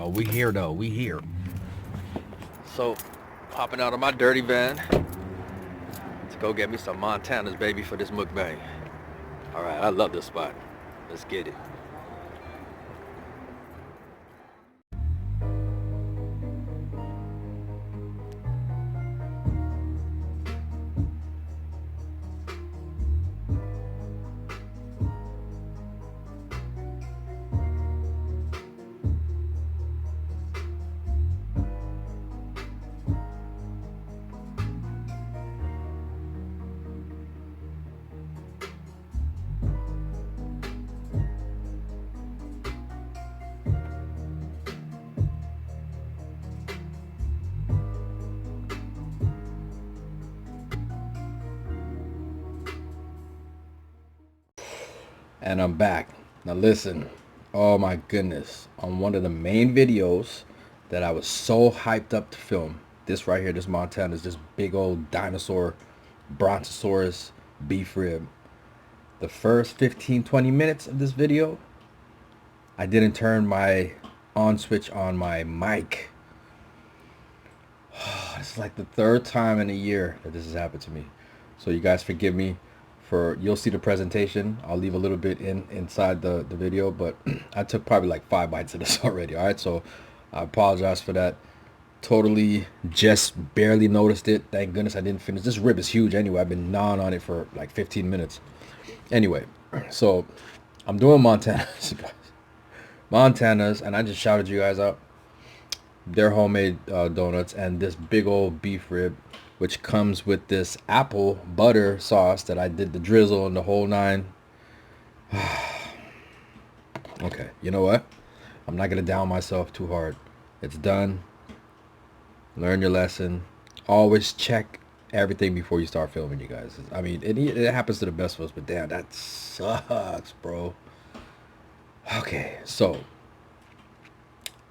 Oh, we here though. We here. So, hopping out of my dirty van to go get me some Montana's, baby, for this mukbang. All right, I love this spot. Let's get it. And I'm back. Now listen, oh my goodness, on one of the main videos that I was so hyped up to film, this right here, this Montana is this big old dinosaur brontosaurus beef rib. The first 15-20 minutes of this video, I didn't turn my on switch on my mic. It's like the third time in a year that this has happened to me. So you guys forgive me. You'll see the presentation. I'll leave a little bit inside the video, but I took probably like 5 bites of this already. All right, so I apologize for that. Totally just barely noticed it. Thank goodness I didn't finish. This rib is huge anyway. I've been gnawing on it for like 15 minutes. Anyway, so I'm doing Montana's, guys. Montana's, and I just shouted you guys out. They're homemade donuts, and this big old beef rib, which comes with this apple butter sauce that I did the drizzle and the whole nine. Okay, you know what? I'm not gonna down myself too hard. It's done. Learn your lesson. Always check everything before you start filming, you guys. I mean, it happens to the best of us, but damn, that sucks, bro. Okay, so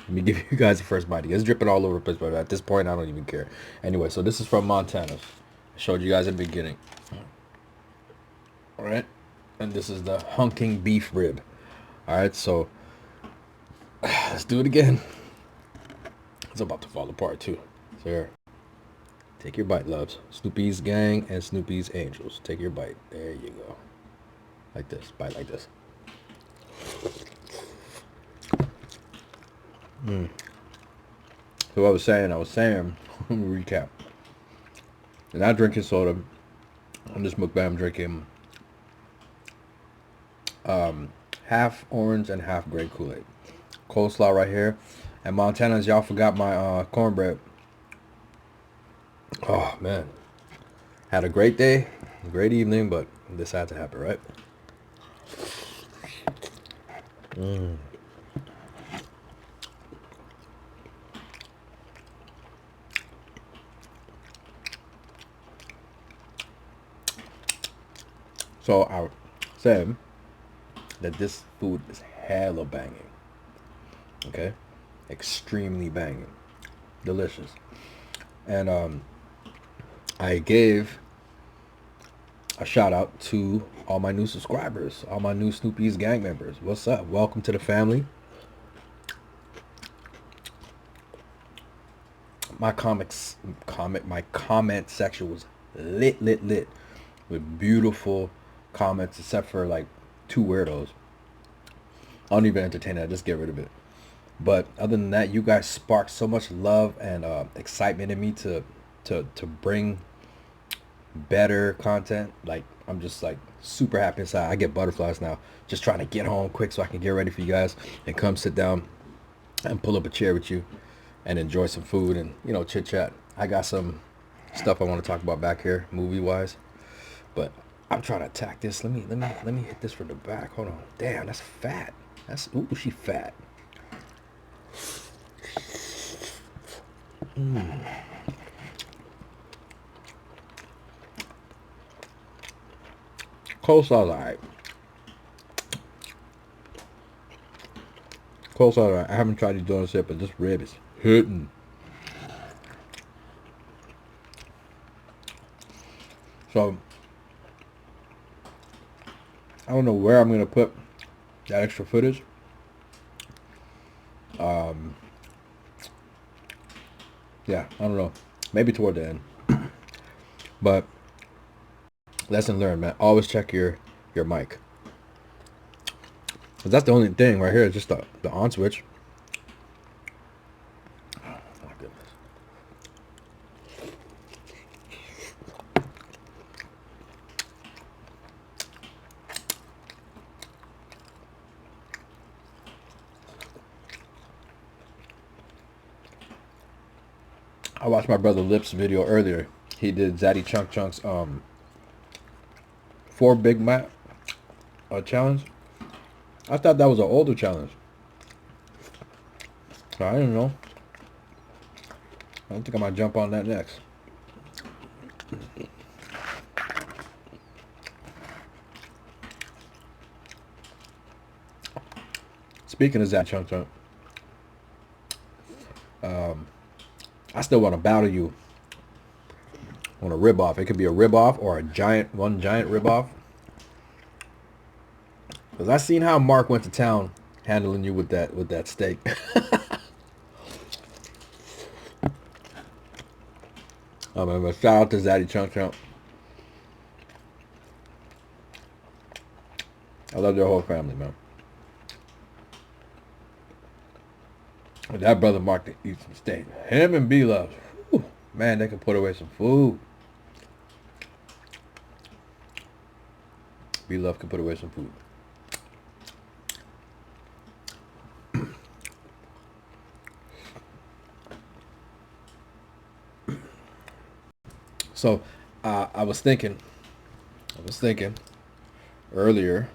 let me give you guys the first bite. It's dripping all over the place, but at this point, I don't even care. Anyway, so this is from Montana's. I showed you guys in the beginning. All right, and this is the Honkin Beef Rib. All right, so let's do it again. It's about to fall apart too. So here, take your bite, loves. Snoopy's gang and Snoopy's angels. Take your bite. There you go. Like this. Bite like this. So I was saying, let me recap. I'm not drinking soda. On this mukbang, I'm drinking half orange and half grape Kool-Aide. Coleslaw right here. And Montana's, y'all forgot my cornbread. Oh, man. Had a great day, great evening, but this had to happen, right? So I said that this food is hella banging. Okay? Extremely banging. Delicious. And I gave a shout out to all my new subscribers, all my new Snoopy's gang members. What's up? Welcome to the family. My comment section was lit with beautiful comments, except for like 2 weirdos. I don't even entertain that. Just get rid of it. But other than that, you guys sparked so much love and excitement in me to bring better content. Like, I'm just like super happy inside. I get butterflies now, just trying to get home quick so I can get ready for you guys and come sit down and pull up a chair with you and enjoy some food and, you know, chit chat. I got some stuff I want to talk about back here, movie wise, but I'm trying to attack this. Let me hit this from the back. Hold on. Damn, that's fat. Ooh, she fat. Coleslaw's alright. Coleslaw's alright. I haven't tried these donuts yet, but this rib is hitting. So I don't know where I'm gonna put that extra footage. Yeah, I don't know. Maybe toward the end. But lesson learned, man. Always check your mic. 'Cause that's the only thing right here. Is just the on switch. Oh my goodness. I watched my brother Lip's video earlier. He did Zaddy Chunk Chunk's 4 Big Mac challenge. I thought that was an older challenge. So I didn't know. I think I might jump on that next. Speaking of Zaddy Chunk Chunk, I still want to battle you on a rib off. It could be a rib off or one giant rib off. Because I seen how Mark went to town handling you with that steak. Oh man, but shout out to Zaddy Chunk Chunk. I love their whole family, man. And that brother Mark to eat some steak. Him and B Love. Man, they can put away some food. B Love can put away some food. So, I was thinking earlier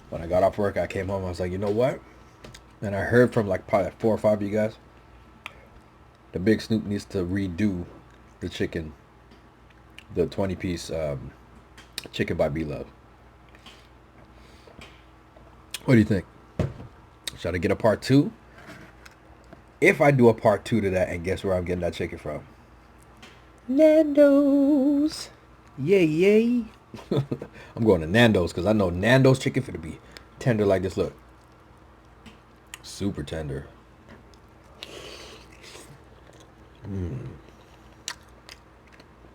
when I got off work, I came home. I was like, you know what? And I heard from like probably 4 or 5 of you guys. The Big Snoop needs to redo the chicken, the 20-piece chicken by B Love. What do you think? Should I get a part 2? If I do a part 2 to that, and guess where I'm getting that chicken from? Nando's. Yay, yay. I'm going to Nando's because I know Nando's chicken for to be tender like this. Look. Super tender.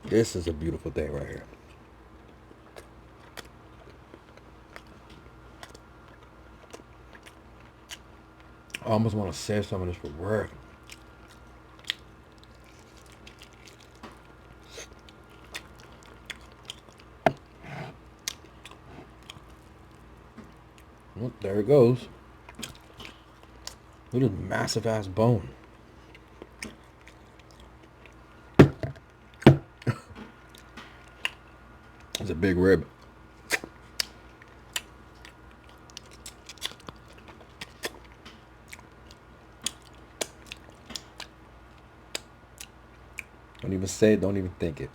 This is a beautiful thing right here. I almost want to save some of this for work. Well, there it goes. Look at this massive ass bone. It's a big rib. Don't even say it, don't even think it.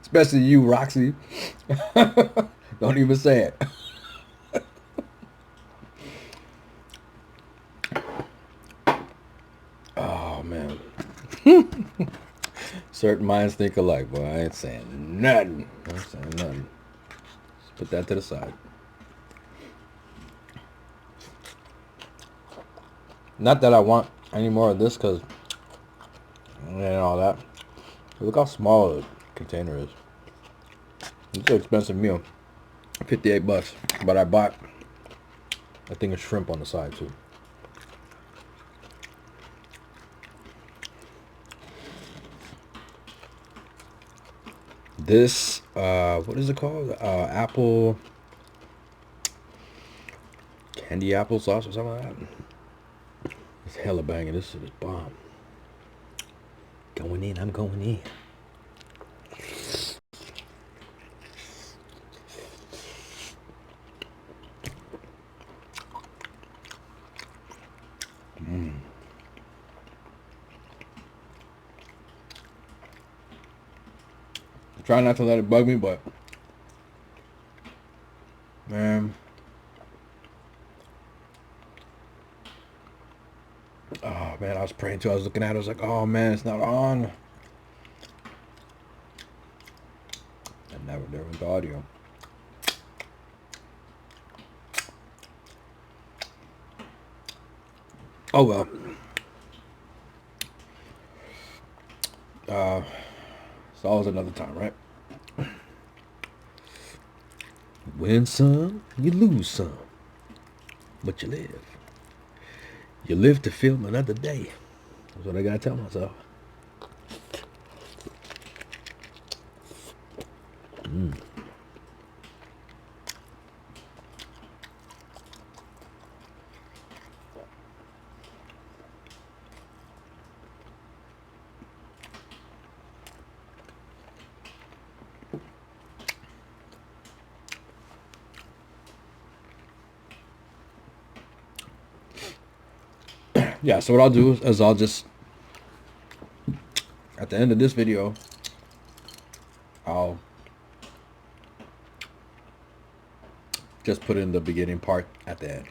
Especially you, Roxy. Don't even say it. Oh, man. Certain minds think alike, boy. I ain't saying nothing. I ain't saying nothing. Just put that to the side. Not that I want any more of this, because and all that. Look how small the container is. It's an expensive meal. $58. But I bought a thing of shrimp on the side too. This what is it called? Apple candy apple sauce or something like that. It's hella banging. This shit is bomb. Going in, I'm going in. Try not to let it bug me, but man, oh man, I was praying too. I was looking at it. I was like, oh man, it's not on. And never there was the audio. Oh well. It's always another time, right? Win some, you lose some, but you live. You live to film another day. That's what I gotta tell myself. Yeah, so what I'll do is I'll just, at the end of this video, I'll just put in the beginning part at the end.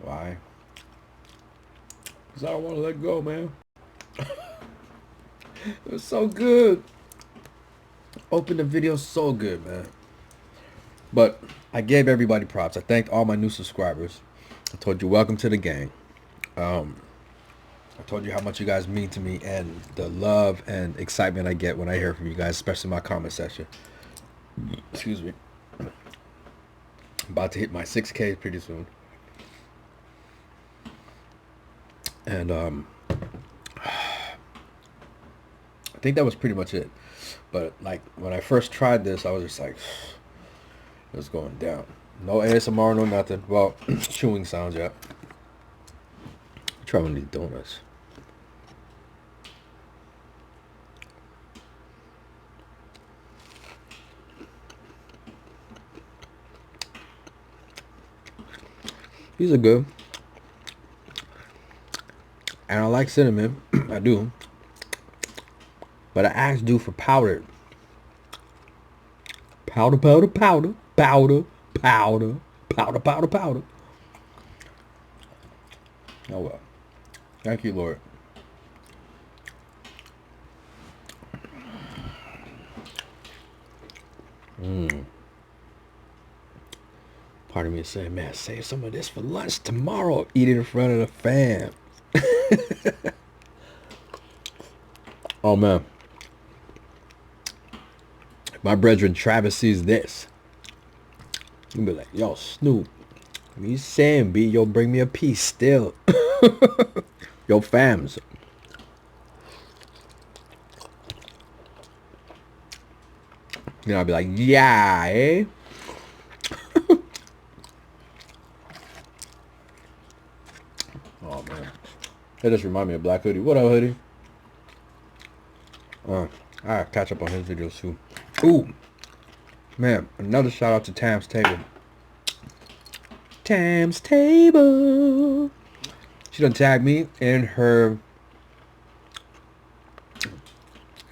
Why? Because I don't want to let go, man. It was so good. Open the video so good, man. But I gave everybody props. I thanked all my new subscribers. I told you welcome to the gang. I told you how much you guys mean to me and the love and excitement I get when I hear from you guys, especially my comment section. Excuse me. I'm about to hit my 6K pretty soon. And I think that was pretty much it. But like when I first tried this, I was just like, it was going down. No ASMR, no nothing. Well, chewing sounds, yeah. Try one of these donuts. These are good. And I like cinnamon. I do. But I asked dude for powder. Powder, powder, powder. Powder, powder. Powder, powder, powder. Oh well. Thank you, Lord. Part of me is saying, man, save some of this for lunch tomorrow. Eat it in front of the fam. Oh, man. If my brethren Travis sees this, he'll be like, yo, Snoop, what you saying, B? Yo, bring me a piece still. Yo, fams. You know, I'll be like, yeah, eh? Oh, man. That just remind me of Black Hoodie. What up, Hoodie? I catch up on his videos, too. Ooh. Man, another shout out to Tam's Table. Tam's Table. She done tagged me in her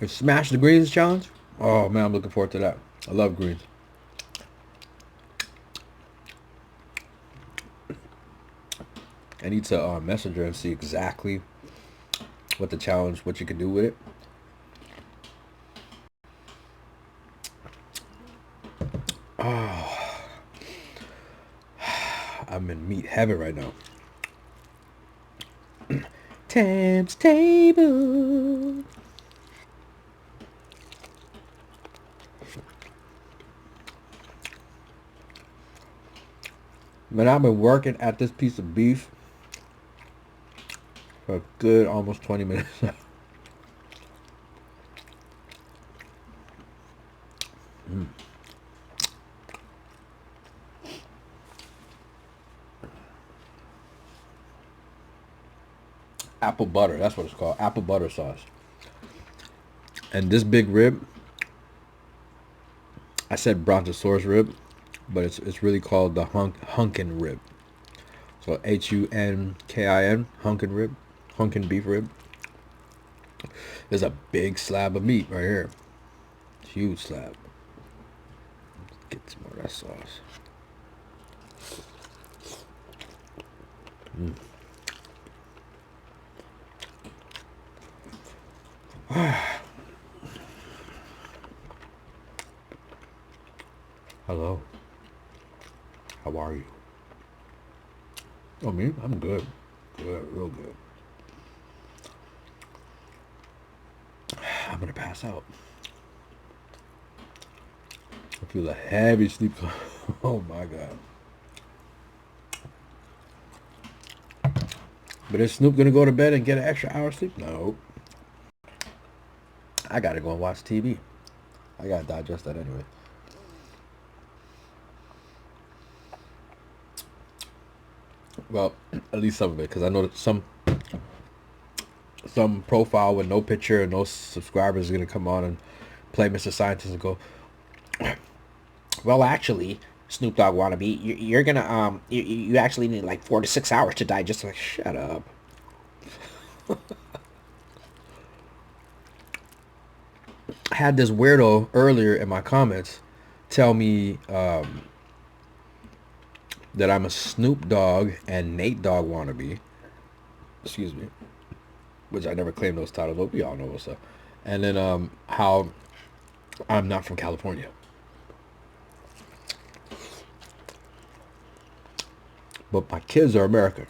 Smash the Greens challenge. Oh, man, I'm looking forward to that. I love greens. I need to message her and see exactly what the challenge, what you can do with it. Oh, I'm in meat heaven right now. Tam's Table. Man, I've been working at this piece of beef for a good almost 20 minutes now. Apple butter, that's what it's called. Apple butter sauce. And this big rib, I said brontosaurus rib, but it's really called the Honkin rib. So Hunkin, Honkin rib, Honkin beef rib. There's a big slab of meat right here. Huge slab. Get some more of that sauce. Hello. How are you? Oh, me? I'm good. Good, real good. I'm gonna pass out. I feel a heavy sleep. Oh my god. But is Snoop gonna go to bed and get an extra hour of sleep? No. I gotta go and watch TV. I gotta digest that anyway. Well, at least some of it, because I know that some profile with no picture and no subscribers is gonna come on and play Mr. Scientist and go, well, actually, Snoop Dogg wannabe, you're gonna you actually need like 4 to 6 hours to digest. Like, shut up. I had this weirdo earlier in my comments tell me that I'm a Snoop Dogg and Nate Dogg wannabe. Excuse me. Which I never claimed those titles, but we all know what's up. And then how I'm not from California. But my kids are American.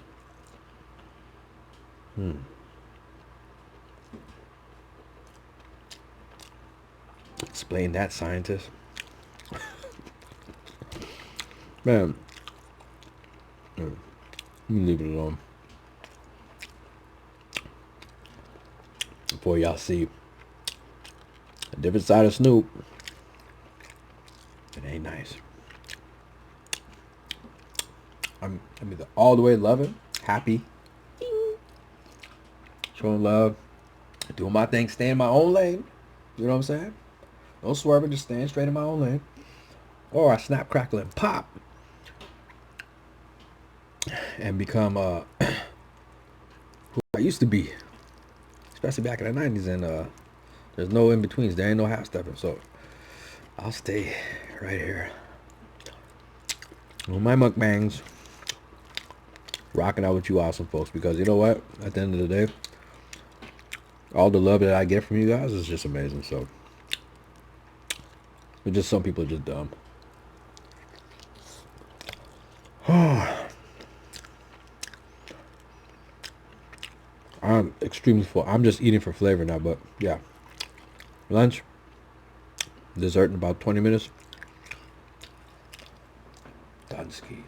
Explain that, scientist. Man. Let me leave it alone. Before y'all see a different side of Snoop. It ain't nice. I'm either all the way loving, happy, showing love, doing my thing, staying in my own lane. You know what I'm saying? No swerving, just staying straight in my own lane. Or I snap, crackle, and pop. And become who I used to be. Especially back in the 90s. And there's no in-betweens. There ain't no half-stepping. So I'll stay right here. On my mukbangs. Rocking out with you awesome folks. Because you know what? At the end of the day, all the love that I get from you guys is just amazing. So but just some people are just dumb. I'm extremely full. I'm just eating for flavor now, but yeah. Lunch. Dessert in about 20 minutes. Done skis.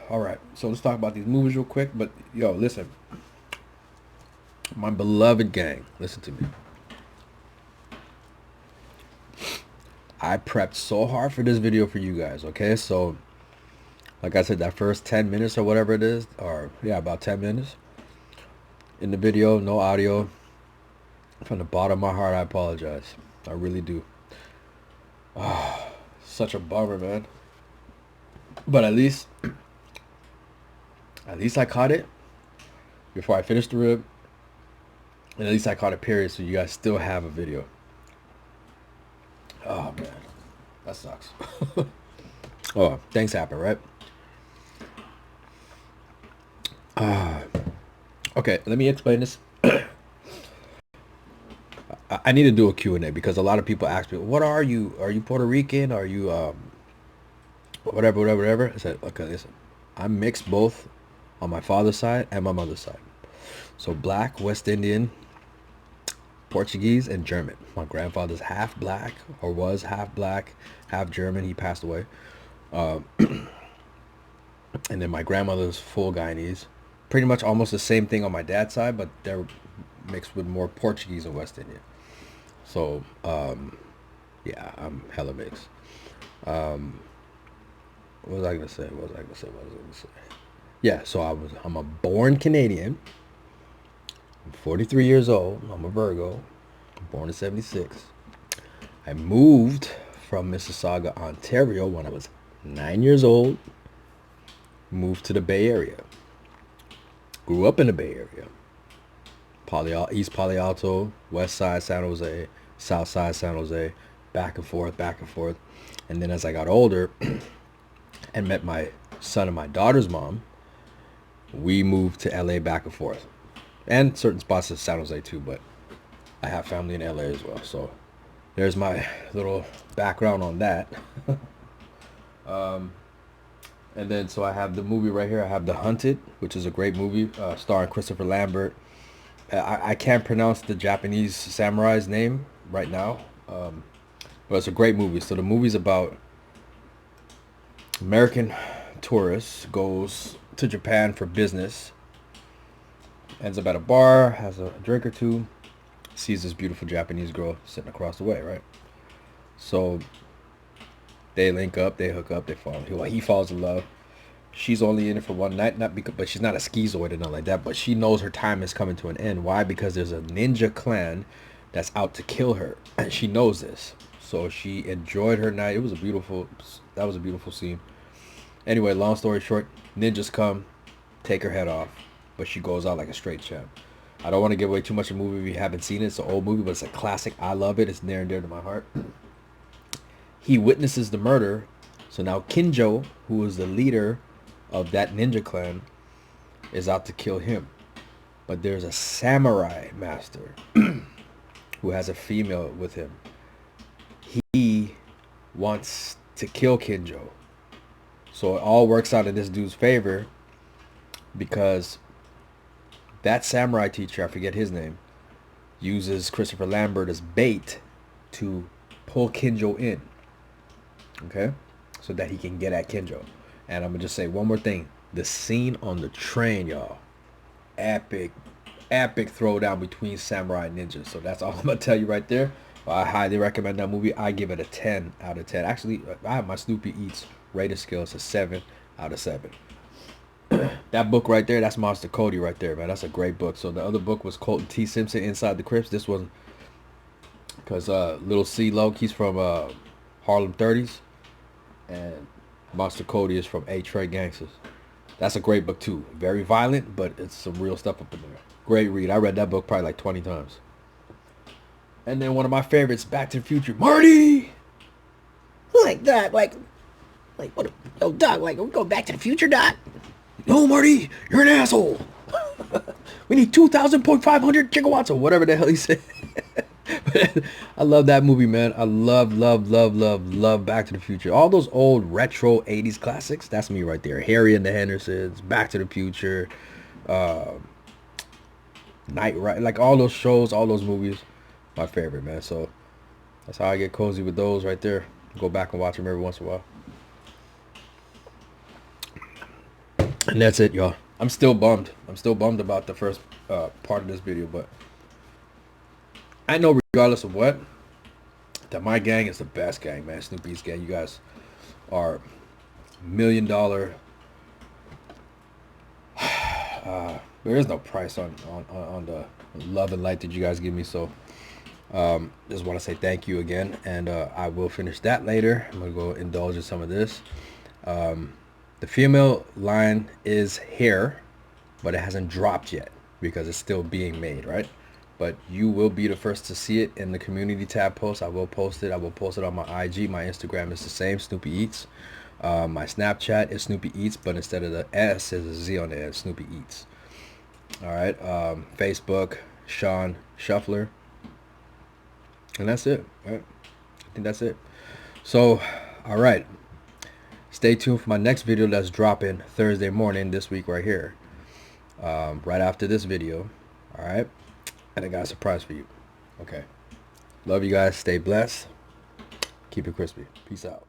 All right, so let's talk about these movies real quick. But yo, listen, my beloved gang, listen to me. I prepped so hard for this video for you guys. Okay, so like I said, that first 10 minutes or whatever it is, or yeah, about 10 minutes in the video, no audio. From the bottom of my heart, I apologize. I really do. Such a bummer, man. But at least I caught it before I finished the rib. And at least I caught it, period, so you guys still have a video. Oh, man. That sucks. Oh, thanks, Apple, right? Okay, let me explain this. I need to do a Q&A because a lot of people ask me, what are you? Are you Puerto Rican? Are you whatever? I said, okay, listen. I'm mixed both on my father's side and my mother's side. So black, West Indian, Portuguese, and German. My grandfather's half black, or was half black, half German. He passed away. And then my grandmother's full Guyanese. Pretty much almost the same thing on my dad's side, but they're mixed with more Portuguese and West Indian. So, yeah, I'm hella mixed. What was I gonna say? Yeah, so I'm a born Canadian. I'm 43 years old. I'm a Virgo. I'm born in 76. I moved from Mississauga, Ontario when I was 9 years old. Moved to the Bay Area. Grew up in the Bay Area. East Palo Alto, West Side San Jose, South Side San Jose, back and forth. And then as I got older and met my son and my daughter's mom, we moved to LA back and forth. And certain spots in San Jose too, but I have family in LA as well. So there's my little background on that. And then so I have the movie right here. I have The Hunted, which is a great movie starring Christopher Lambert. I can't pronounce the Japanese samurai's name right now, but it's a great movie. So the movie's about American tourist goes to Japan for business, ends up at a bar, has a drink or two, sees this beautiful Japanese girl sitting across the way, right? So they link up, they hook up, they fall. He falls in love. She's only in it for one night, not because, but she's not a schizoid or nothing like that. But she knows her time is coming to an end. Why? Because there's a ninja clan that's out to kill her, and she knows this. So she enjoyed her night. That was a beautiful scene. Anyway, long story short, ninjas come, take her head off, but she goes out like a straight champ. I don't want to give away too much of the movie if you haven't seen it. It's an old movie, but it's a classic. I love it. It's near and dear to my heart. He witnesses the murder. So now Kinjo, who is the leader of that ninja clan, is out to kill him. But there's a samurai master who has a female with him. He wants to kill Kinjo. So it all works out in this dude's favor because that samurai teacher, I forget his name, uses Christopher Lambert as bait to pull Kinjo in. Okay? So that he can get at Kinjo. And I'm going to just say one more thing. The scene on the train, y'all. Epic throwdown between samurai and ninjas. So that's all I'm going to tell you right there. I highly recommend that movie. I give it a 10 out of 10. Actually, I have my Snoopy Eats rated scale. It's a 7 out of 7. That book right there, that's Monster Cody right there, man. That's a great book. So the other book was Colton T. Simpson, Inside the Crypts. This one, because Little C. Loke, he's from Harlem 30s. And Monster Cody is from A-Trade Gangsters. That's a great book too. Very violent, but it's some real stuff up in there. Great read. I read that book probably like 20 times. And then one of my favorites, Back to the Future. Marty! Like that, like what? Yo, Doc, like we go Back to the Future, Doc. No, Marty, you're an asshole. We need 2,500 gigawatts or whatever the hell he said. I love that movie, man. I love Back to the Future. All those old retro 80s classics, that's me right there. Harry and the Hendersons, Back to the Future, Night Ride, like all those shows, all those movies, my favorite, man. So that's how I get cozy with those right there. Go back and watch them every once in a while. And that's it, y'all. I'm still bummed. About the first part of this video, but I know regardless of what, that my gang is the best gang, man. Snoopy's gang. You guys are $1 million. There is no price on the love and light that you guys give me. So just want to say thank you again. And I will finish that later. I'm going to go indulge in some of this. The female line is here, but it hasn't dropped yet because it's still being made, right? But you will be the first to see it in the community tab post. I will post it. I will post it on my IG. My Instagram is the same, Snoopy Eats. My Snapchat is Snoopy Eats, but instead of the S, there's a Z on there. Snoopy Eats. All right. Facebook, Sean Shuffler. And that's it. Right? I think that's it. So, all right. Stay tuned for my next video that's dropping Thursday morning this week right here. Right after this video. All right. And I got a surprise for you. Okay. Love you guys. Stay blessed. Keep it crispy. Peace out.